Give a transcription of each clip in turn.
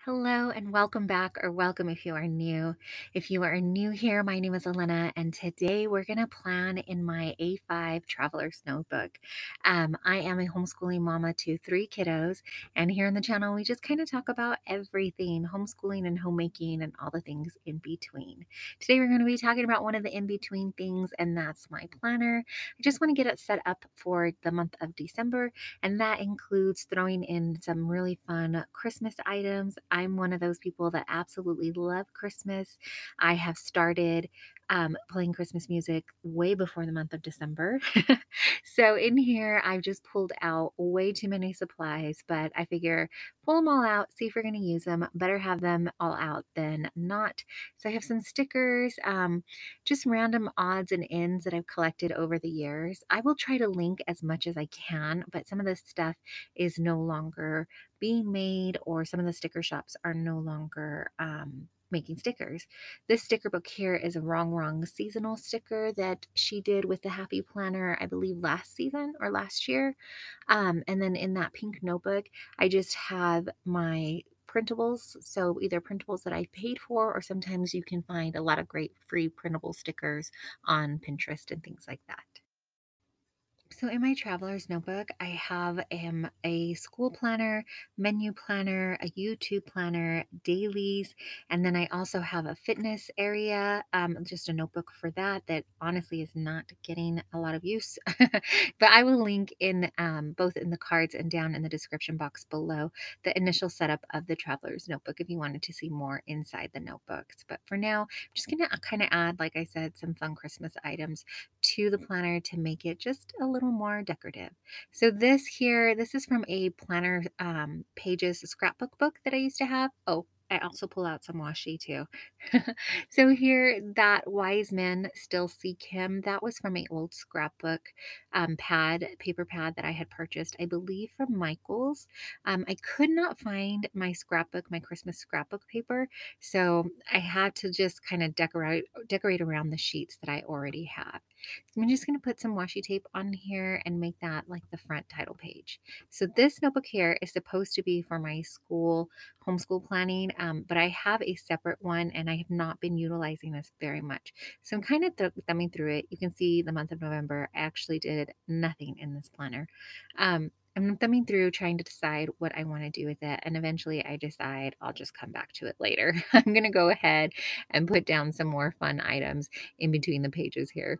Hello and welcome back, or welcome if you are new. If you are new here, my name is Elena, and today we're going to plan in my A5 Traveler's Notebook. I am a homeschooling mama to three kiddos, and here on the channel, we just kind of talk about everything homeschooling and homemaking and all the things in between. Today, we're going to be talking about one of the in between things, and that's my planner. I just want to get it set up for the month of December, and that includes throwing in some really fun Christmas items. I'm one of those people that absolutely love Christmas. I have started playing Christmas music way before the month of December. So in here, I've just pulled out way too many supplies, but I figure pull them all out, see if we're going to use them. Better have them all out than not. So I have some stickers, just random odds and ends that I've collected over the years. I will try to link as much as I can, but some of this stuff is no longer being made, or some of the sticker shops are no longer making stickers. This sticker book here is a Rong seasonal sticker that she did with the Happy Planner, I believe last season or last year. And then in that pink notebook, I just have my printables. So either printables that I paid for, or sometimes you can find a lot of great free printable stickers on Pinterest and things like that. So in my traveler's notebook, I have a school planner, menu planner, a YouTube planner, dailies, and then I also have a fitness area, just a notebook for that honestly is not getting a lot of use. But I will link in both in the cards and down in the description box below the initial setup of the traveler's notebook if you wanted to see more inside the notebooks. But for now, I'm just going to kind of add, like I said, some fun Christmas items to the planner to make it just a little more decorative. So this is from a planner pages scrapbook book that I used to have. Oh, I also pull out some washi too. So here, that wise men still seek him. That was from a old scrapbook paper pad that I had purchased, I believe from Michael's. I could not find my Christmas scrapbook paper, so I had to just kind of decorate around the sheets that I already have. So I'm just going to put some washi tape on here and make that like the front title page. So this notebook here is supposed to be for my homeschool planning, but I have a separate one and I have not been utilizing this very much. So I'm kind of thumbing through it. You can see the month of November, I actually did nothing in this planner. I'm thumbing through trying to decide what I want to do with it, and eventually I decide I'll just come back to it later. I'm going to go ahead and put down some more fun items in between the pages here.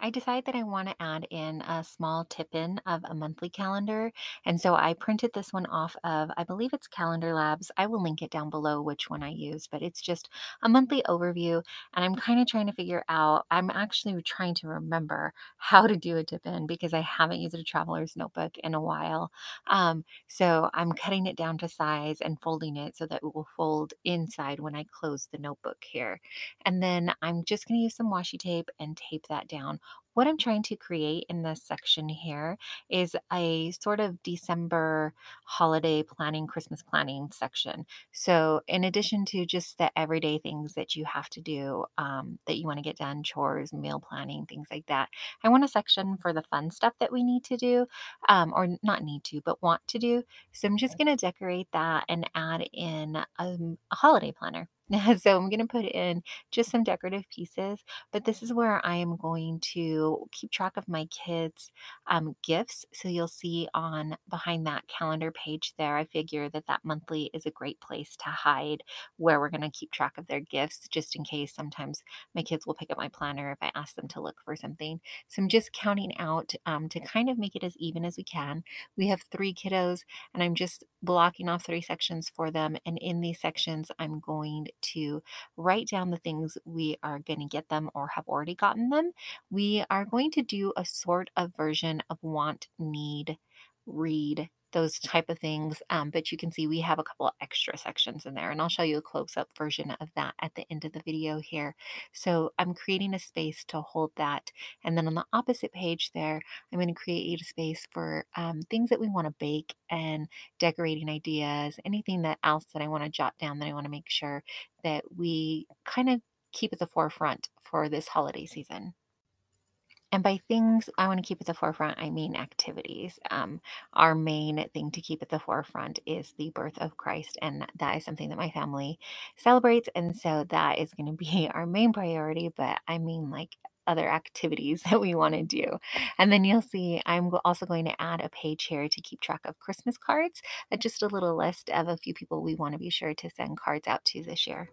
I decide that I want to add in a small tip in of a monthly calendar. And so I printed this one off of, I believe it's Calendar Labs. I will link it down below which one I use, but it's just a monthly overview. And I'm kind of trying to figure out, I'm actually trying to remember how to do a tip in because I haven't used a traveler's notebook in a while. So I'm cutting it down to size and folding it so that it will fold inside when I close the notebook here. And then I'm just going to use some washi tape and tape that down. What I'm trying to create in this section here is a sort of December holiday planning, Christmas planning section. So, in addition to just the everyday things that you have to do, that you want to get done, chores, meal planning, things like that, I want a section for the fun stuff that we need to do, or not need to, but want to do. So, I'm just going to decorate that and add in a holiday planner. So, I'm going to put in just some decorative pieces. But this is where I am going to keep track of my kids' gifts. So you'll see on behind that calendar page there, I figure that that monthly is a great place to hide where we're going to keep track of their gifts, just in case sometimes my kids will pick up my planner if I ask them to look for something. So I'm just counting out to kind of make it as even as we can. We have three kiddos, and I'm just blocking off three sections for them. And in these sections, I'm going to write down the things we are going to get them or have already gotten them. We are going to do a sort of version of want, need, read, those type of things. But you can see we have a couple of extra sections in there, and I'll show you a close up version of that at the end of the video here. So I'm creating a space to hold that. And then on the opposite page there, I'm going to create a space for things that we want to bake and decorating ideas, anything that else that I want to jot down that I want to make sure that we kind of keep at the forefront for this holiday season. And by things I want to keep at the forefront, I mean activities. Our main thing to keep at the forefront is the birth of Christ, and that is something that my family celebrates. And so that is going to be our main priority. But I mean, like, other activities that we want to do. And then you'll see also going to add a page here to keep track of Christmas cards, just a little list of a few people we want to be sure to send cards out to this year.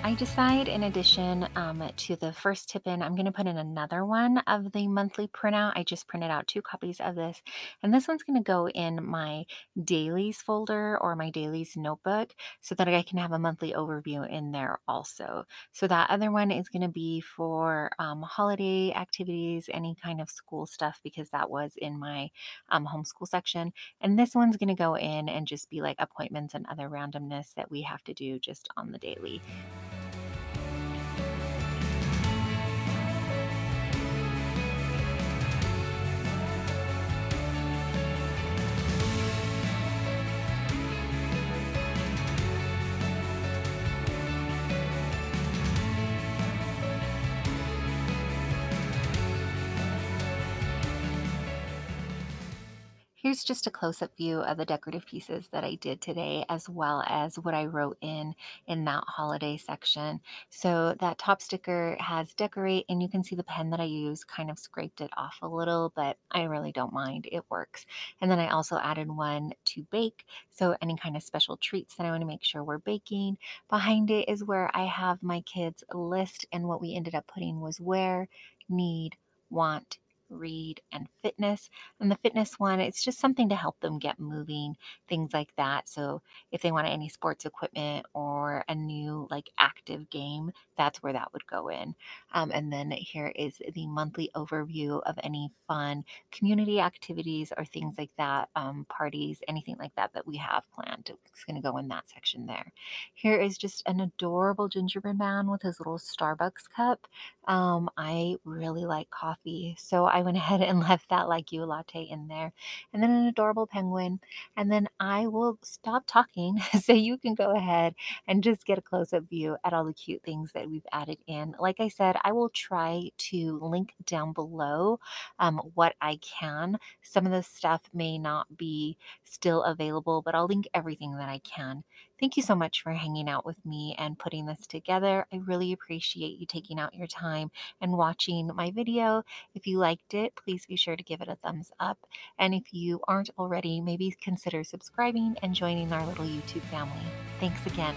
I decide, in addition to the first tip in, I'm going to put in another one of the monthly printout. I just printed out two copies of this, and this one's going to go in my dailies folder or my dailies notebook so that I can have a monthly overview in there also. So that other one is going to be for holiday activities, any kind of school stuff, because that was in my homeschool section. And this one's going to go in and just be like appointments and other randomness that we have to do just on the daily. Here's just a close-up view of the decorative pieces that I did today, as well as what I wrote in that holiday section. So that top sticker has decorate, and you can see the pen that I used kind of scraped it off a little, but I really don't mind. It works. And then I also added one to bake. So any kind of special treats that I want to make sure we're baking. Behind it is where I have my kids' list, and what we ended up putting was where, need, want, read, and fitness. And the fitness one, it's just something to help them get moving, things like that. So if they want any sports equipment or a new like active game, that's where that would go in. And then here is the monthly overview of any fun community activities or things like that, parties, anything like that that we have planned. It's going to go in that section there. Here is just an adorable gingerbread man with his little Starbucks cup. I really like coffee, so I went ahead and left that like you latte in there. And then an adorable penguin. And then I will stop talking so you can go ahead and just get a close up view at all the cute things that we've added in. Like I said, I will try to link down below what I can. Some of the stuff may not be still available, but I'll link everything that I can. Thank you so much for hanging out with me and putting this together. I really appreciate you taking out your time and watching my video. If you liked it, please be sure to give it a thumbs up. And if you aren't already, maybe consider subscribing and joining our little YouTube family. Thanks again.